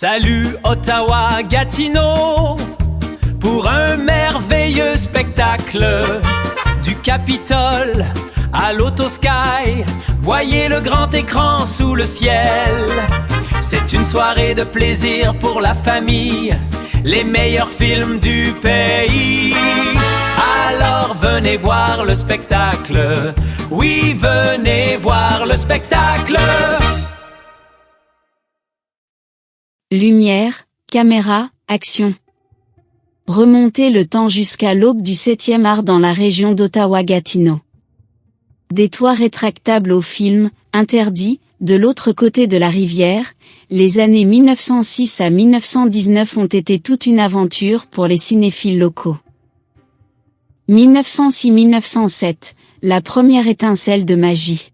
Salut Ottawa-Gatineau pour un merveilleux spectacle. Du Capitole à l'Autosky, voyez le grand écran sous le ciel. C'est une soirée de plaisir pour la famille, les meilleurs films du pays. Alors venez voir le spectacle, oui venez voir le spectacle. Lumière, caméra, action. Remontez le temps jusqu'à l'aube du 7e art dans la région d'Ottawa-Gatineau. Des toits rétractables aux films, interdits, de l'autre côté de la rivière, les années 1906 à 1919 ont été toute une aventure pour les cinéphiles locaux. 1906-1907, la première étincelle de magie.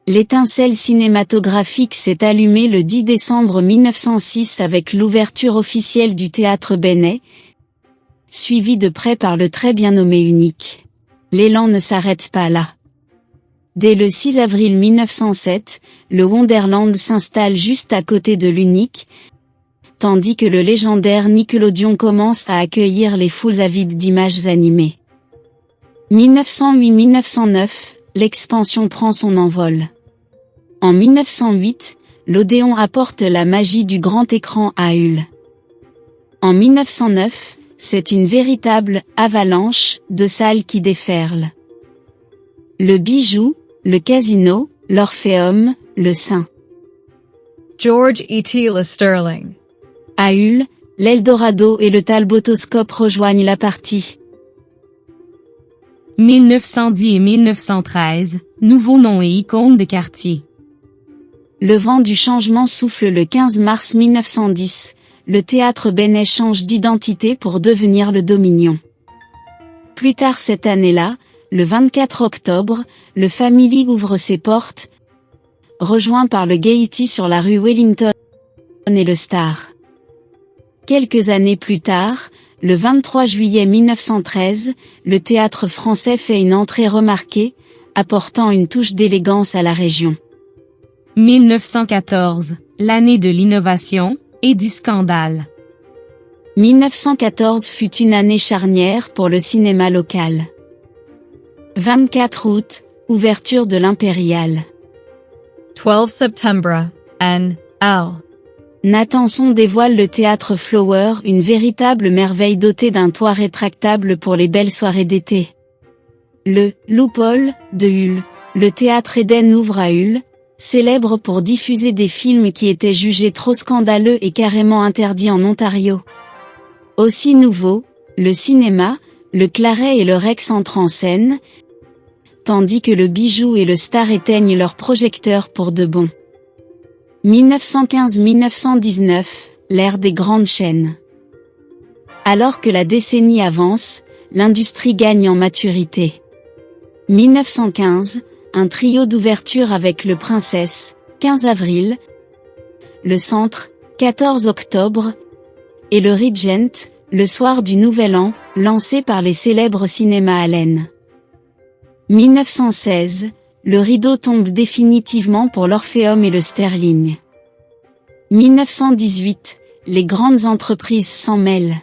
L'étincelle cinématographique s'est allumée le 10 décembre 1906 avec l'ouverture officielle du Théâtre Bennet, suivie de près par le très bien nommé Unique. L'élan ne s'arrête pas là. Dès le 6 avril 1907, le Wonderland s'installe juste à côté de l'Unique, tandis que le légendaire Nickelodeon commence à accueillir les foules avides d'images animées. 1908-1909, l'expansion prend son envol. En 1908, l'Odéon apporte la magie du grand écran à Hull. En 1909, c'est une véritable avalanche de salles qui déferlent. Le Bijou, le Casino, l'Orpheum, le St. George E.T. Sterling. À Hull, l'Eldorado et le Talbotoscope rejoignent la partie. 1910 et 1913, nouveaux noms et icônes de quartier. Le vent du changement souffle le 15 mars 1910, le théâtre Bennet change d'identité pour devenir le Dominion. Plus tard cette année-là, le 24 octobre, le Family ouvre ses portes, rejoint par le Gaiety sur la rue Wellington et le Star. Quelques années plus tard, le 23 juillet 1913, le théâtre français fait une entrée remarquée, apportant une touche d'élégance à la région. 1914, l'année de l'innovation et du scandale. 1914 fut une année charnière pour le cinéma local. 24 août, ouverture de l'Impérial. 12 September, N.L. Nathanson dévoile le théâtre Flower, une véritable merveille dotée d'un toit rétractable pour les belles soirées d'été. Le Loophole de Hull, le théâtre Eden ouvre à Hull, célèbre pour diffuser des films qui étaient jugés trop scandaleux et carrément interdits en Ontario. Aussi nouveau, le cinéma, le Claret et le Rex entrent en scène, tandis que le Bijou et le Star éteignent leurs projecteurs pour de bon. 1915-1919, l'ère des grandes chaînes. Alors que la décennie avance, l'industrie gagne en maturité. 1915, un trio d'ouverture avec le Princesse, 15 avril, le Centre, 14 octobre, et le Regent, le soir du Nouvel An, lancé par les célèbres cinémas Allen. 1916, le rideau tombe définitivement pour l'Orpheum et le Sterling. 1918, les grandes entreprises s'en mêlent.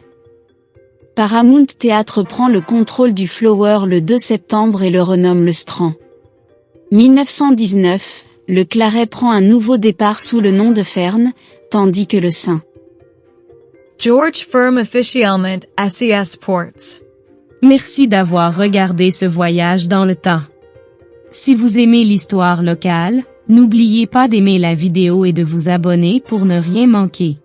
Paramount Theatre prend le contrôle du Flower le 2 septembre et le renomme le Strand. 1919, le Claret prend un nouveau départ sous le nom de Fern, tandis que le St. George Firm officiellement SES Ports. Merci d'avoir regardé ce voyage dans le temps. Si vous aimez l'histoire locale, n'oubliez pas d'aimer la vidéo et de vous abonner pour ne rien manquer.